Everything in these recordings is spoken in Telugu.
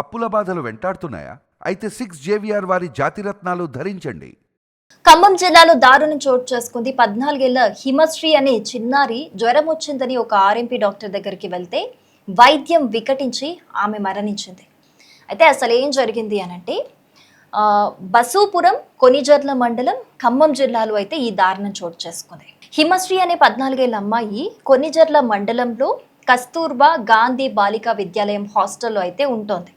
అప్పుల బాధలు వెంటాడుతున్నాయా? అయితే 6 JVR వారి జాతిరత్నాలు ధరించండి. ఖమ్మం జిల్లాలో దారుణం చోటు చేసుకుంది. 14 ఏళ్ల హిమశ్రీ అనే చిన్నారి జ్వరం వచ్చిందని ఒక ఆర్ఎంపీ డాక్టర్ దగ్గరికి వెళ్తే వైద్యం వికటించి ఆమె మరణించింది. అయితే అసలు ఏం జరిగింది అనంటే బసూపురం కొనిజర్ల మండలం ఖమ్మం జిల్లాలో అయితే ఈ దారుణం చోటు చేసుకుంది. హిమశ్రీ అనే 14 ఏళ్ల అమ్మాయి కొనిజర్ల మండలంలో కస్తూర్బా గాంధీ బాలికా విద్యాలయం హాస్టల్లో అయితే ఉంటోంది.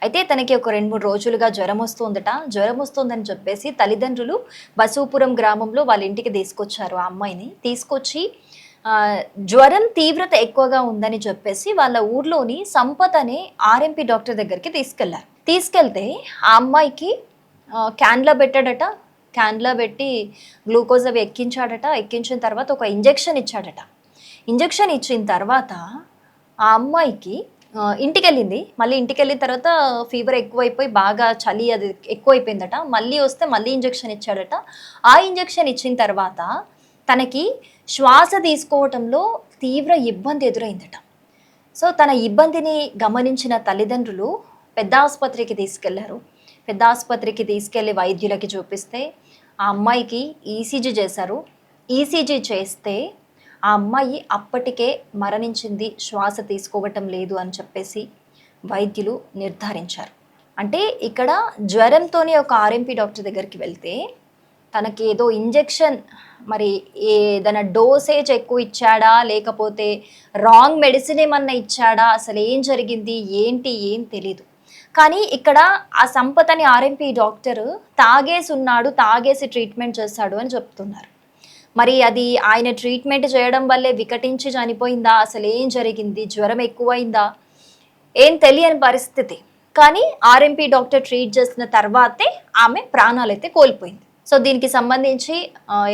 అయితే తనకి ఒక 2-3 రోజులుగా జ్వరం వస్తుందని చెప్పేసి తల్లిదండ్రులు బసూపురం గ్రామంలో వాళ్ళ ఇంటికి తీసుకొచ్చారు. ఆ అమ్మాయిని తీసుకొచ్చి జ్వరం తీవ్రత ఎక్కువగా ఉందని చెప్పేసి వాళ్ళ ఊర్లోని సంపత్ అనే ఆర్ఎంపీ డాక్టర్ దగ్గరికి తీసుకెళ్తే ఆ అమ్మాయికి క్యాన్లో పెట్టాడట. క్యాన్లో పెట్టి గ్లూకోజ్ అవి ఎక్కించిన తర్వాత ఒక ఇంజెక్షన్ ఇచ్చాడట. ఇంజెక్షన్ ఇచ్చిన తర్వాత ఆ అమ్మాయికి మళ్ళీ ఇంటికి వెళ్ళిన తర్వాత ఫీవర్ ఎక్కువైపోయి బాగా చలి అది ఎక్కువైపోయిందట. మళ్ళీ వస్తే మళ్ళీ ఇంజెక్షన్ ఇచ్చాడట. ఆ ఇంజెక్షన్ ఇచ్చిన తర్వాత తనకి శ్వాస తీసుకోవటంలో తీవ్ర ఇబ్బంది ఎదురైందట. సో తన ఇబ్బందిని గమనించిన తల్లిదండ్రులు పెద్ద ఆసుపత్రికి తీసుకెళ్లి వైద్యులకి చూపిస్తే ఆ అమ్మాయికి ఈసీజీ చేశారు. ఈసీజీ చేస్తే ఆ అమ్మాయి అప్పటికే మరణించింది, శ్వాస తీసుకోవటం లేదు అని చెప్పేసి వైద్యులు నిర్ధారించారు. అంటే ఇక్కడ జ్వరంతోనే ఒక ఆర్ఎంపీ డాక్టర్ దగ్గరికి వెళ్తే తనకి ఏదో ఇంజెక్షన్ మరి ఏదైనా డోసేజ్ ఎక్కువ ఇచ్చాడా, లేకపోతే రాంగ్ మెడిసిన్ ఏమన్నా ఇచ్చాడా, అసలు ఏం జరిగింది ఏం తెలీదు. కానీ ఇక్కడ ఆ సంపత్ అని ఆర్ఎంపీ డాక్టర్ తాగేసి ట్రీట్మెంట్ చేస్తాడు అని చెప్తున్నారు. మరి అది ఆయన ట్రీట్మెంట్ చేయడం వల్లే వికటించి చనిపోయిందా, అసలు ఏం జరిగింది, జ్వరం ఎక్కువైందా, ఏం తెలియని పరిస్థితి. కానీ ఆర్ఎంపీ డాక్టర్ ట్రీట్ చేసిన తర్వాతే ఆమె ప్రాణాలైతే కోల్పోయింది. సో దీనికి సంబంధించి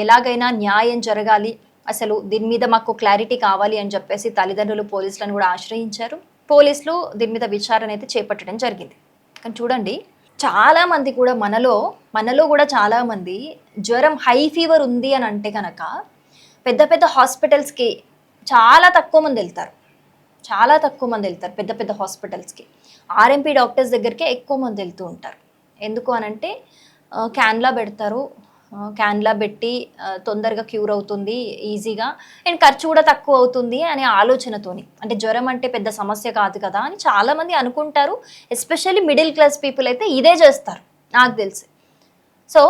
ఎలాగైనా న్యాయం జరగాలి, అసలు దీని మీద మాకు క్లారిటీ కావాలి అని చెప్పేసి తల్లిదండ్రులు పోలీసులను కూడా ఆశ్రయించారు. పోలీసులు దీని మీద విచారణ అయితే చేపట్టడం జరిగింది. కానీ చూడండి, చాలా మంది కూడా మనలో కూడా చాలామంది జ్వరం హై ఫీవర్ ఉంది అని అంటే కనుక పెద్ద పెద్ద హాస్పిటల్స్కి చాలా తక్కువ మంది వెళ్తారు. పెద్ద పెద్ద హాస్పిటల్స్కి ఆర్ఎంపీ డాక్టర్స్ దగ్గరికే ఎక్కువ మంది వెళ్తూ ఉంటారు. ఎందుకు అనంటే క్యాన్లా పెట్టి తొందరగా క్యూర్ అవుతుంది ఈజీగా, అండ్ ఖర్చు కూడా తక్కువ అవుతుంది అనే ఆలోచనతోని. అంటే జ్వరం అంటే పెద్ద సమస్య కాదు కదా అని చాలామంది అనుకుంటారు. ఎస్పెషల్లీ మిడిల్ క్లాస్ పీపుల్ అయితే ఇదే చేస్తారు నాకు తెలిసి. సో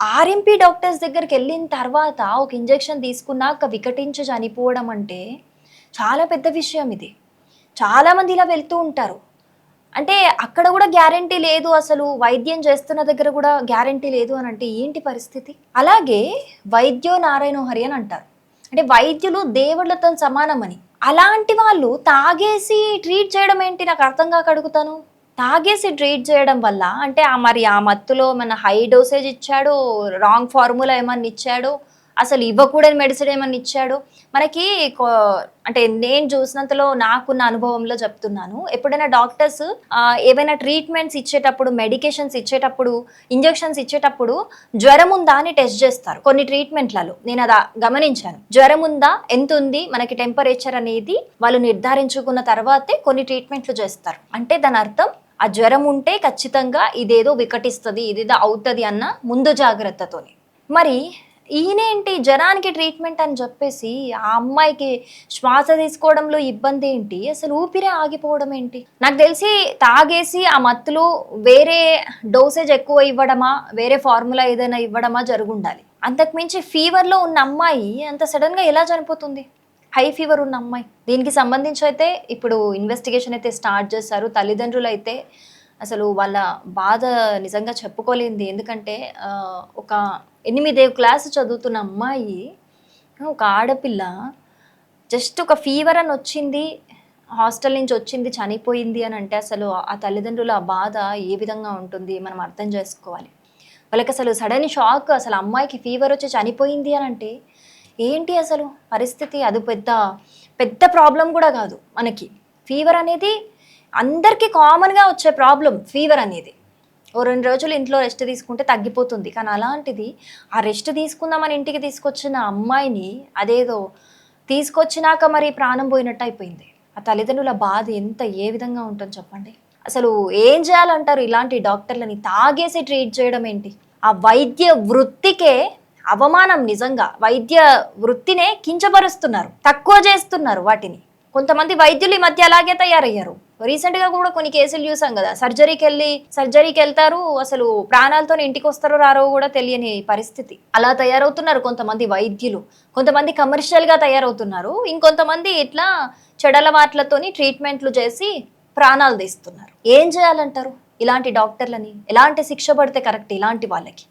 ఆర్ఎంపీ డాక్టర్స్ దగ్గరికి వెళ్ళిన తర్వాత ఒక ఇంజెక్షన్ తీసుకున్నాక వికటించి చనిపోవడం అంటే చాలా పెద్ద విషయం. ఇది చాలామంది ఇలా వెళ్తూ ఉంటారు. అంటే అక్కడ కూడా గ్యారంటీ లేదు, అసలు వైద్యం చేస్తున్న దగ్గర కూడా గ్యారంటీ లేదు అని అంటే ఏంటి పరిస్థితి? అలాగే వైద్యో నారాయణో హరి అని అంటారు. అంటే వైద్యులు దేవుళ్ళతో సమానమని. అలాంటి వాళ్ళు తాగేసి ట్రీట్ చేయడం ఏంటి నాకు అర్థం కాక అడుగుతాను. తాగేసి ట్రీట్ చేయడం వల్ల అంటే మరి ఆ మత్తులో మన హై డోసేజ్ ఇచ్చాడో, రాంగ్ ఫార్ములా ఏమన్నా ఇచ్చాడో, అసలు ఇవ్వకూడని మెడిసిన్ ఏమన్నా ఇచ్చాడో మనకి అంటే నేను చూసినంతలో నాకున్న అనుభవంలో చెప్తున్నాను. ఎప్పుడైనా డాక్టర్స్ ఏవైనా ట్రీట్మెంట్స్ ఇచ్చేటప్పుడు, మెడికేషన్స్ ఇచ్చేటప్పుడు, ఇంజెక్షన్స్ ఇచ్చేటప్పుడు జ్వరం ఉందా అని టెస్ట్ చేస్తారు. కొన్ని ట్రీట్మెంట్లలో నేను అది గమనించాను. జ్వరం ఉందా, ఎంత ఉంది, మనకి టెంపరేచర్ అనేది వాళ్ళు నిర్ధారించుకున్న తర్వాతే కొన్ని ట్రీట్మెంట్లు చేస్తారు. అంటే దాని అర్థం ఆ జ్వరం ఉంటే ఖచ్చితంగా ఇదేదో వికటిస్తుంది, ఇదేదో అవుతుంది అన్న ముందు జాగ్రత్తతోని. మరి ఈయనేంటి జ్వరానికి ట్రీట్మెంట్ అని చెప్పేసి ఆ అమ్మాయికి శ్వాస తీసుకోవడంలో ఇబ్బంది ఏంటి, అసలు ఊపిరే ఆగిపోవడం ఏంటి? నాకు తెలిసి తాగేసి ఆ మత్తులో వేరే డోసేజ్ ఎక్కువ ఇవ్వడమా, వేరే ఫార్ములా ఏదైనా ఇవ్వడమా జరుగుండాలి. అంతకుమించి ఫీవర్లో ఉన్న అమ్మాయి అంత సడన్గా ఎలా చనిపోతుంది? హై ఫీవర్ ఉన్న అమ్మాయి. దీనికి సంబంధించి అయితే ఇప్పుడు ఇన్వెస్టిగేషన్ అయితే స్టార్ట్ చేశారు. తల్లిదండ్రులు అయితే అసలు వాళ్ళ బాధ నిజంగా చెప్పుకోలేంది. ఎందుకంటే ఒక 8వ క్లాస్ చదువుతున్న అమ్మాయి, ఒక ఆడపిల్ల జస్ట్ ఒక ఫీవర్ అని వచ్చింది, హాస్టల్ నుంచి వచ్చింది, చనిపోయింది అని అంటే అసలు ఆ తల్లిదండ్రుల ఆ బాధ ఏ విధంగా ఉంటుంది మనం అర్థం చేసుకోవాలి. వాళ్ళకి అసలు సడన్ షాక్, అసలు అమ్మాయికి ఫీవర్ వచ్చి చనిపోయింది అని అంటే ఏంటి అసలు పరిస్థితి? అది పెద్ద పెద్ద ప్రాబ్లం కూడా కాదు మనకి. ఫీవర్ అనేది అందరికీ కామన్గా వచ్చే ప్రాబ్లం. ఫీవర్ అనేది ఓ 2 రోజులు ఇంట్లో రెస్ట్ తీసుకుంటే తగ్గిపోతుంది. కానీ అలాంటిది ఆ రెస్ట్ తీసుకుందామని ఇంటికి తీసుకొచ్చిన అమ్మాయిని అదేదో తీసుకొచ్చినాక మరి ప్రాణం పోయినట్టు అయిపోయింది. ఆ తల్లిదండ్రుల బాధ ఏ విధంగా ఉంటుందో చెప్పండి. అసలు ఏం చేయాలంటారు ఇలాంటి డాక్టర్లని? తాగేసి ట్రీట్ చేయడం ఏంటి? ఆ వైద్య వృత్తికే అవమానం నిజంగా. వైద్య వృత్తినే కించపరుస్తున్నారు, తక్కువ చేస్తున్నారు వాటిని. కొంతమంది వైద్యులు ఈ మధ్య అలాగే తయారయ్యారు. రీసెంట్ గా కూడా కొన్ని కేసులు చూసాం కదా, సర్జరీకి వెళ్తారు, అసలు ప్రాణాలతో ఇంటికి వస్తారో రారో కూడా తెలియని పరిస్థితి. అలా తయారవుతున్నారు కొంతమంది వైద్యులు. కొంతమంది కమర్షియల్ గా తయారవుతున్నారు, ఇంకొంతమంది ఇట్లా చెడలవాట్లతోని ట్రీట్మెంట్లు చేసి ప్రాణాలు తీస్తున్నారు. ఏం చేయాలంటారు ఇలాంటి డాక్టర్లని? ఎలాంటి శిక్ష పడితే కరెక్ట్ ఇలాంటి వాళ్ళకి?